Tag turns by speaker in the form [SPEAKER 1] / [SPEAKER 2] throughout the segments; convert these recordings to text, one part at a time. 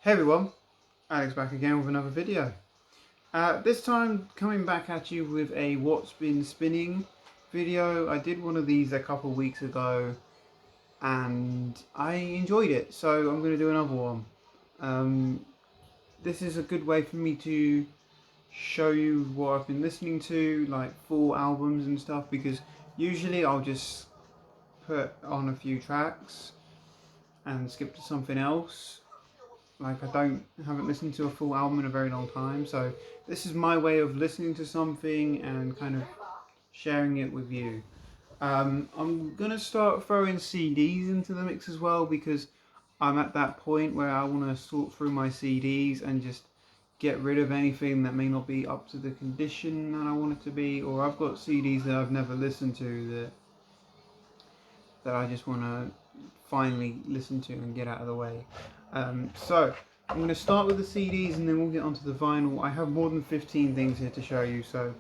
[SPEAKER 1] Hey everyone, Alex back again with another video. This time coming back at you with a what's been spinning video. I did one of these a couple of weeks ago and I enjoyed it, so I'm going to do another one. This is a good way for me to show you what I've been listening to, like full albums and stuff, because usually I'll just put on a few tracks and skip to something else. Like haven't listened to a full album in a very long time, so this is my way of listening to something and kind of sharing it with you. I'm gonna start throwing CDs into the mix as well, because I'm at that point where I want to sort through my CDs and just get rid of anything that may not be up to the condition that I want it to be, or I've got CDs that I've never listened to that I just want to finally listen to and get out of the way. So I'm going to start with the CDs and then we'll get onto the vinyl. I have more than 15 things here to show you, so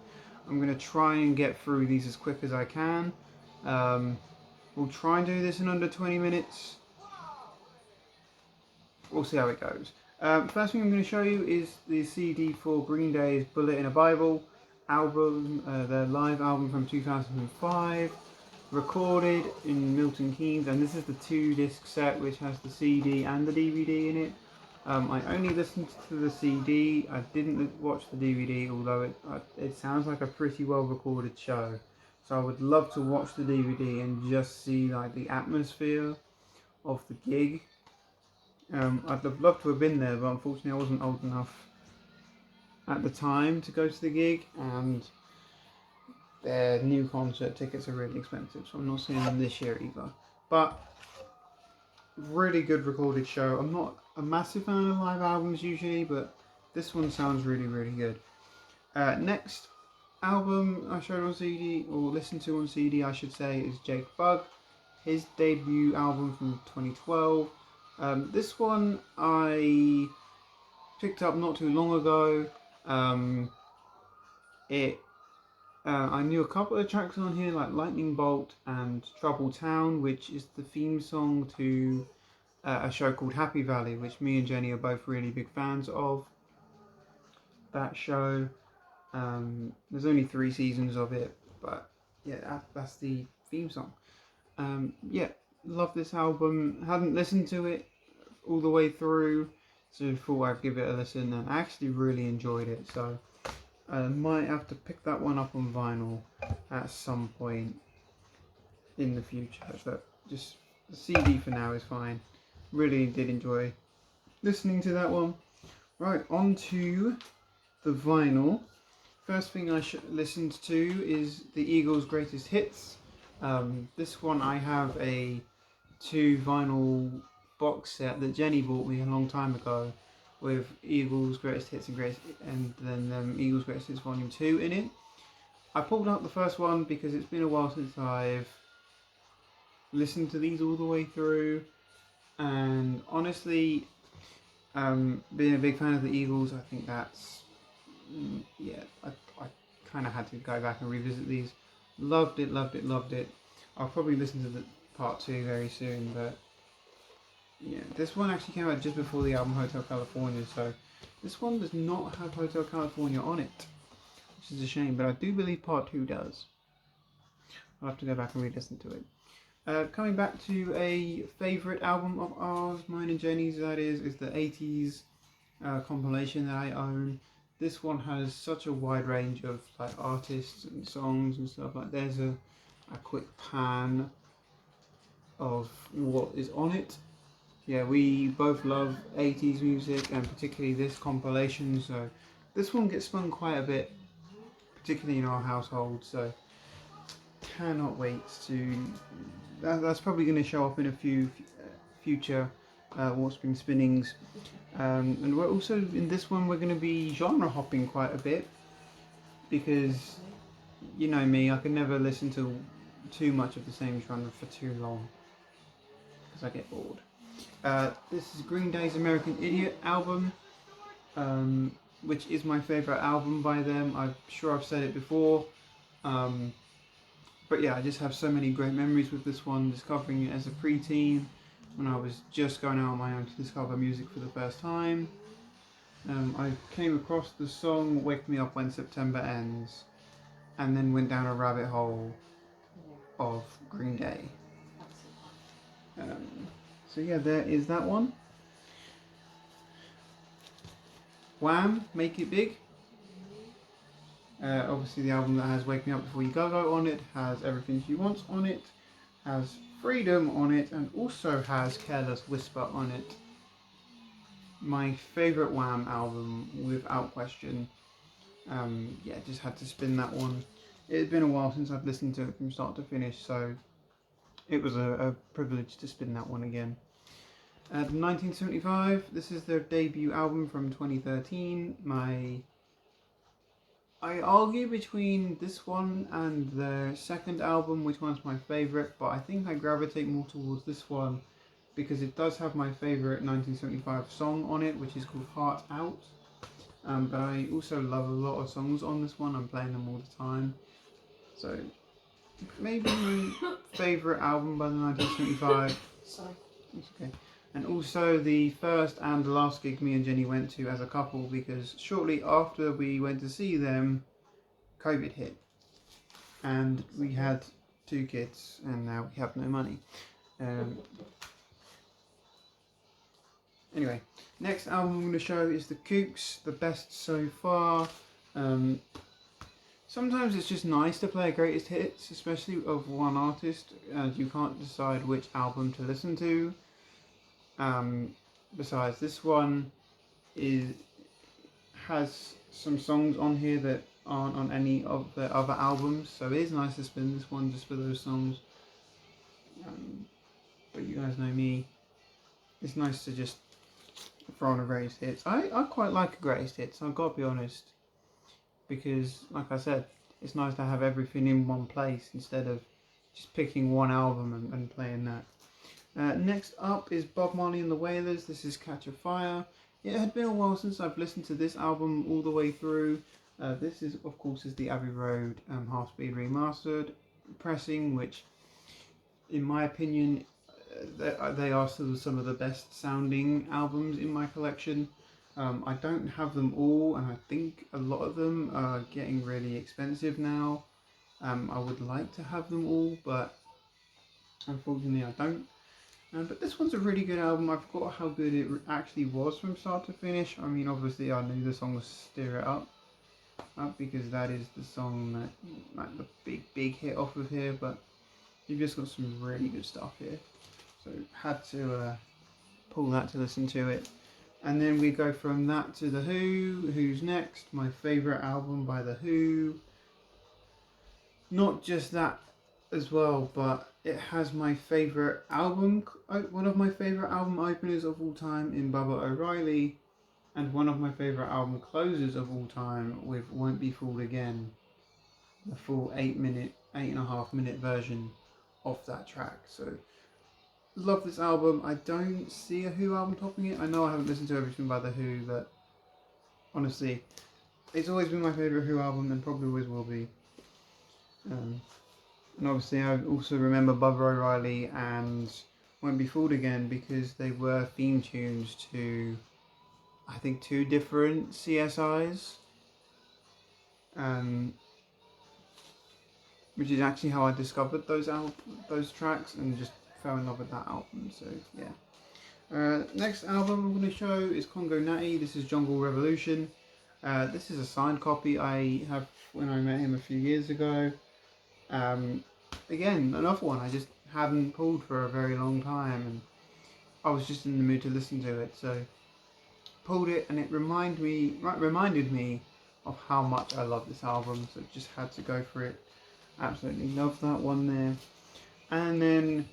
[SPEAKER 1] I'm going to try and get through these as quick as I can. We'll try and do this in under 20 minutes. We'll see how it goes. First thing I'm going to show you is the CD for Green Day's Bullet in a Bible album, their live album from 2005. Recorded in Milton Keynes, and this is the 2-disc set which has the CD and the DVD in it. I only listened to the CD, I didn't watch the DVD, although it sounds like a pretty well recorded show. So I would love to watch the DVD and just see like the atmosphere of the gig. I'd have loved to have been there, but unfortunately I wasn't old enough at the time to go to the gig, and their new concert tickets are really expensive, so I'm not seeing them this year either. But really good recorded show. I'm not a massive fan of live albums usually, but this one sounds really good. Next album I showed on CD, or listened to on CD I should say, is Jake Bugg, his debut album from 2012. This one I picked up not too long ago. I knew a couple of tracks on here, like Lightning Bolt and Trouble Town, which is the theme song to a show called Happy Valley, which me and Jenny are both really big fans of. That show, there's only 3 seasons of it, but yeah, that's the theme song. Yeah, love this album. Hadn't listened to it all the way through, so thought I'd give it a listen, and I actually really enjoyed it, so I might have to pick that one up on vinyl at some point in the future, but just the CD for now is fine. Really did enjoy listening to that one. Right, on to the vinyl. First thing I listened to is the Eagles' Greatest Hits. This one I have a 2 vinyl box set that Jenny bought me a long time ago, with Eagles' Greatest Hits and then Eagles' Greatest Hits Volume 2 in it. I pulled out the first one because it's been a while since I've listened to these all the way through, and honestly, being a big fan of the Eagles, I think that's, yeah, I kind of had to go back and revisit these. Loved it. I'll probably listen to the part 2 very soon, but yeah, this one actually came out just before the album Hotel California, so this one does not have Hotel California on it, which is a shame, but I do believe part 2 does. I'll have to go back and re-listen to it. Coming back to a favourite album of ours, mine and Jenny's that is the 80s compilation that I own. This one has such a wide range of like artists and songs and stuff. Like, there's a quick pan of what is on it. Yeah, we both love 80s music, and particularly this compilation, so this one gets spun quite a bit, particularly in our household, so cannot wait to... That's probably going to show up in a few future What's Been Spinnings, and we're also, in this one, we're going to be genre hopping quite a bit, because, you know me, I can never listen to too much of the same genre for too long, because I get bored. This is Green Day's American Idiot album, which is my favourite album by them. I'm sure I've said it before, but yeah, I just have so many great memories with this one, discovering it as a preteen, when I was just going out on my own to discover music for the first time. I came across the song Wake Me Up When September Ends, and then went down a rabbit hole of Green Day. So yeah, there is that one. Wham! Make It Big. Obviously the album that has Wake Me Up Before You Go on it, has Everything She Wants on it, has Freedom on it, and also has Careless Whisper on it. My favourite Wham album, without question. Yeah, just had to spin that one. It had been a while since I've listened to it from start to finish, so it was a privilege to spin that one again. 1975, this is their debut album from 2013. I argue between this one and their second album, which one's my favourite, but I think I gravitate more towards this one because it does have my favourite 1975 song on it, which is called Heart Out. But I also love a lot of songs on this one. I'm playing them all the time. So maybe my favourite album by the 1975.
[SPEAKER 2] Sorry.
[SPEAKER 1] That's okay. And also the first and the last gig me and Jenny went to as a couple, because shortly after we went to see them, COVID hit. And we had 2 kids and now we have no money. Anyway, next album I'm going to show is The Kooks, the best so far. Sometimes it's just nice to play a greatest hits, especially of one artist, as you can't decide which album to listen to. Besides, this one has some songs on here that aren't on any of the other albums, so it is nice to spin this one just for those songs. But you guys know me, it's nice to just throw on a greatest hits. I quite like a greatest hits, I've got to be honest, because like I said, it's nice to have everything in one place instead of just picking one album and playing that. Next up is Bob Marley and the Wailers. This is Catch a Fire. It had been a while since I've listened to this album all the way through. This is, of course, is the Abbey Road half-speed remastered pressing, which, in my opinion, they are still some of the best sounding albums in my collection. I don't have them all, and I think a lot of them are getting really expensive now. I would like to have them all, but unfortunately I don't. But this one's a really good album. I forgot how good it actually was from start to finish. I mean, obviously I knew the song was Stir It Up, because that is the song that, like, the big hit off of here, but you've just got some really good stuff here. So had to pull that to listen to it. And then we go from that to The Who. Who's next? My favourite album by The Who. Not just that as well, but it has my favourite album, one of my favourite album openers of all time in Bubba O'Reilly, and one of my favourite album closers of all time with Won't Be Fooled Again, the full 8.5 minute version of that track. So love this album. I don't see a Who album topping it. I know I haven't listened to everything by The Who, but honestly, it's always been my favourite Who album and probably always will be. And obviously I also remember Bubba O'Reilly and Won't Be Fooled Again because they were theme tunes to, I think, 2 different CSIs. Which is actually how I discovered those tracks and just fell in love with that album, so yeah. Next album I'm going to show is Congo Natty. This is Jungle Revolution. This is a signed copy I have when I met him a few years ago. Again, another one I just hadn't pulled for a very long time, and I was just in the mood to listen to it, so pulled it, and it reminded me of how much I love this album, so just had to go for it. Absolutely love that one there. And then,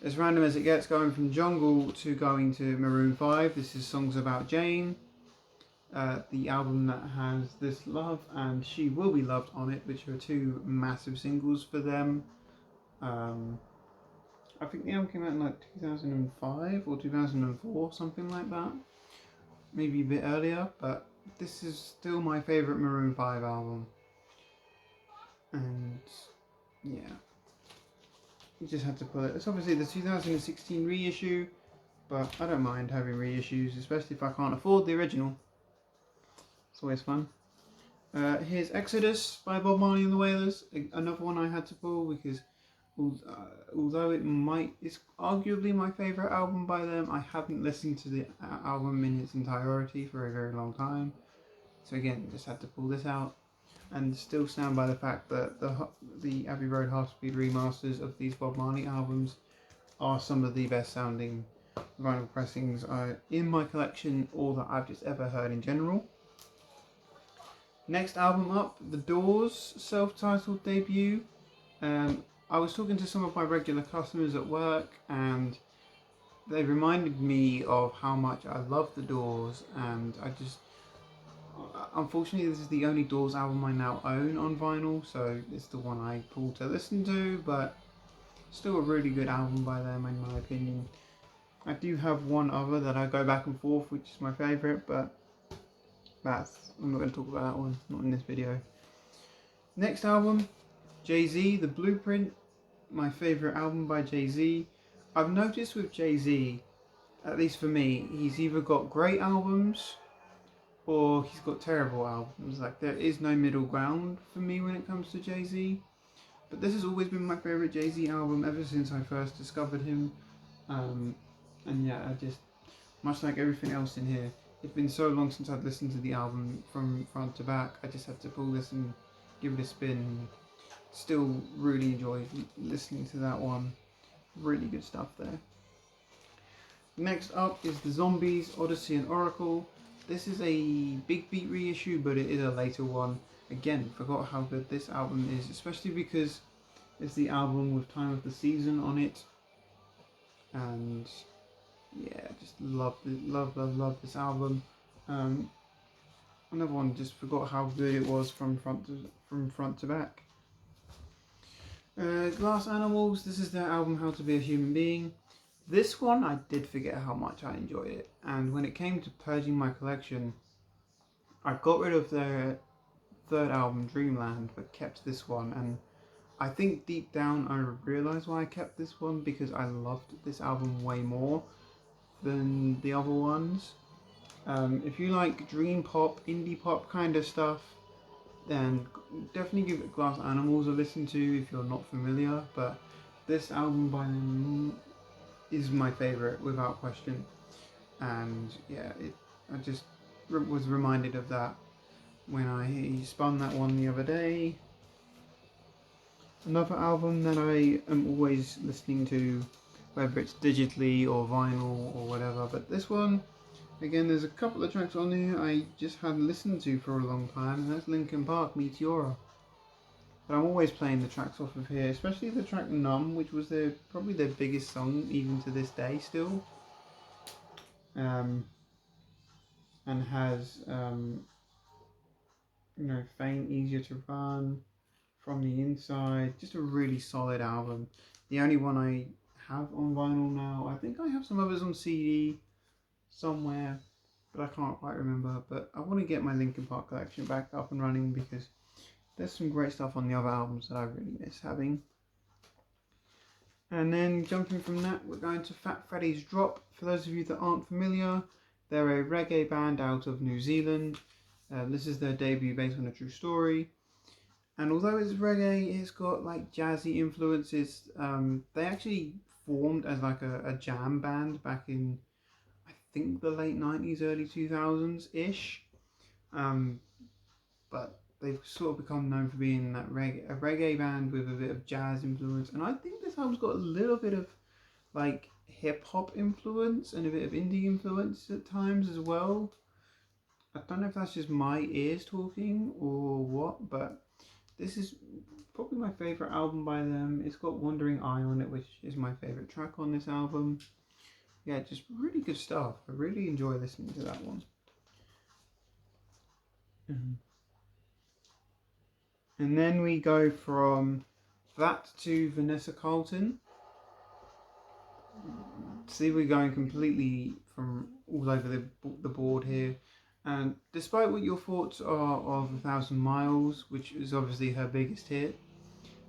[SPEAKER 1] as random as it gets, going from Jungle to going to Maroon 5, this is Songs About Jane, the album that has This Love and She Will Be Loved on it, which are 2 massive singles for them. I think the album came out in like 2005 or 2004, something like that. Maybe a bit earlier, but this is still my favourite Maroon 5 album. And yeah, you just had to pull it. It's obviously the 2016 reissue, but I don't mind having reissues, especially if I can't afford the original. It's always fun. Here's Exodus by Bob Marley and the Wailers, another one I had to pull because although it's arguably my favourite album by them, I haven't listened to the album in its entirety for a very long time. So again, just had to pull this out, and still stand by the fact that the Abbey Road Half Speed remasters of these Bob Marley albums are some of the best sounding vinyl pressings in my collection, or that I've just ever heard in general. Next album up, The Doors' self-titled debut. I was talking to some of my regular customers at work, and they reminded me of how much I love The Doors, and unfortunately this is the only Doors album I now own on vinyl, so it's the one I pulled to listen to, but still a really good album by them in my opinion. I do have one other that I go back and forth, which is my favourite, but I'm not going to talk about that one, not in this video. Next album, Jay-Z, The Blueprint, my favourite album by Jay-Z. I've noticed with Jay-Z, at least for me, he's either got great albums or he's got terrible albums. Like, there is no middle ground for me when it comes to Jay-Z. But this has always been my favourite Jay-Z album ever since I first discovered him. And yeah, I just, much like everything else in here, it's been so long since I've listened to the album from front to back. I just had to pull this and give it a spin. Still really enjoy listening to that one. Really good stuff there. Next up is The Zombies, Odyssey and Oracle. This is a Big Beat reissue, but it is a later one. Again, forgot how good this album is, especially because it's the album with Time of the Season on it. And yeah, just love this album. Another one, just forgot how good it was from front to back. Glass Animals, this is their album How to Be a Human Being. This one, I did forget how much I enjoyed it, and when it came to purging my collection, I got rid of their third album, Dreamland, but kept this one, and I think deep down I realised why I kept this one, because I loved this album way more than the other ones. If you like dream pop, indie pop kind of stuff, then definitely give it Glass Animals a listen to if you're not familiar, but this album by them is my favourite without question. And yeah, I just was reminded of that when I spun that one the other day. Another album that I am always listening to, whether it's digitally or vinyl or whatever, but this one, again, there's a couple of tracks on here I just hadn't listened to for a long time, and that's Linkin Park, Meteora. But I'm always playing the tracks off of here, especially the track Numb, which was probably their biggest song even to this day still. And has, Faint, Easier to Run, From the Inside, just a really solid album. The only one I have on vinyl now. I think I have some others on CD somewhere, but I can't quite remember. But I want to get my Linkin Park collection back up and running because there's some great stuff on the other albums that I really miss having. And then jumping from that, we're going to Fat Freddy's Drop. For those of you that aren't familiar, they're a reggae band out of New Zealand. This is their debut based on a true story. And although it's reggae, it's got like jazzy influences. They actually formed as like a jam band back in, I think, the late 90s, early 2000s-ish. But they've sort of become known for being a reggae band with a bit of jazz influence. And I think this album's got a little bit of like hip-hop influence and a bit of indie influence at times as well. I don't know if that's just my ears talking or what, but this is probably my favourite album by them. It's got Wandering Eye on it, which is my favourite track on this album. Yeah, just really good stuff. I really enjoy listening to that one. And then we go from that to Vanessa Carlton. See, we're going completely from all over the board here. And despite what your thoughts are of 1,000 Miles, which is obviously her biggest hit,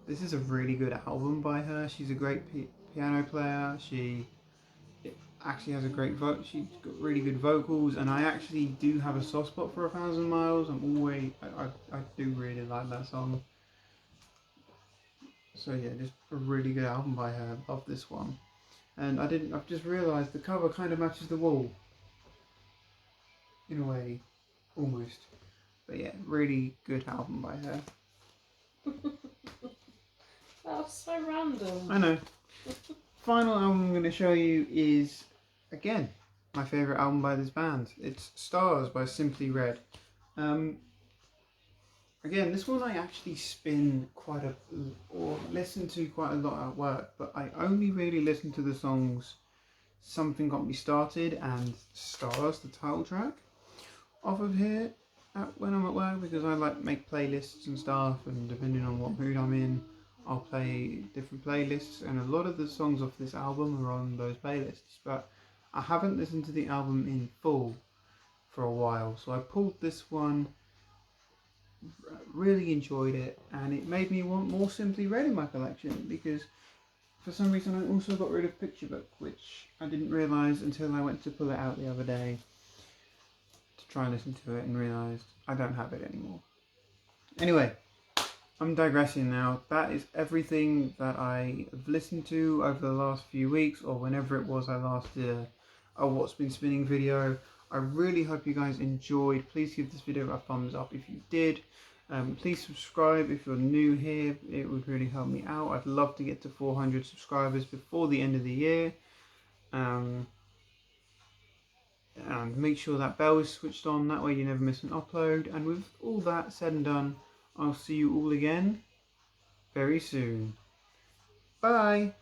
[SPEAKER 1] this is a really good album by her. She's a great piano player. actually has a great vote. She's got really good vocals, and I actually do have a soft spot for 1,000 Miles. I do really like that song. So yeah, just a really good album by her. Love this one. And I've just realised the cover kind of matches the wall. In a way, almost. But yeah, really good album by her.
[SPEAKER 2] That was so random.
[SPEAKER 1] I know. Final album I'm going to show you is, again, my favourite album by this band. It's Stars by Simply Red. Again, this one I actually spin or listen to quite a lot at work, but I only really listen to the songs Something Got Me Started and Stars, the title track, off of here when I'm at work, because I like make playlists and stuff, and depending on what mood I'm in, I'll play different playlists, and a lot of the songs off this album are on those playlists, but I haven't listened to the album in full for a while, so I pulled this one, really enjoyed it, and it made me want more Simply Red in my collection, because for some reason I also got rid of Picture Book, which I didn't realise until I went to pull it out the other day to try and listen to it, and realised I don't have it anymore. Anyway, I'm digressing now. That is everything that I have listened to over the last few weeks, or whenever it was I last did a What's Been Spinning video. I really hope you guys enjoyed. Please give this video a thumbs up if you did. Please subscribe if you're new here. It would really help me out. I'd love to get to 400 subscribers before the end of the year. And make sure that bell is switched on. That way you never miss an upload. And with all that said and done, I'll see you all again very soon. Bye!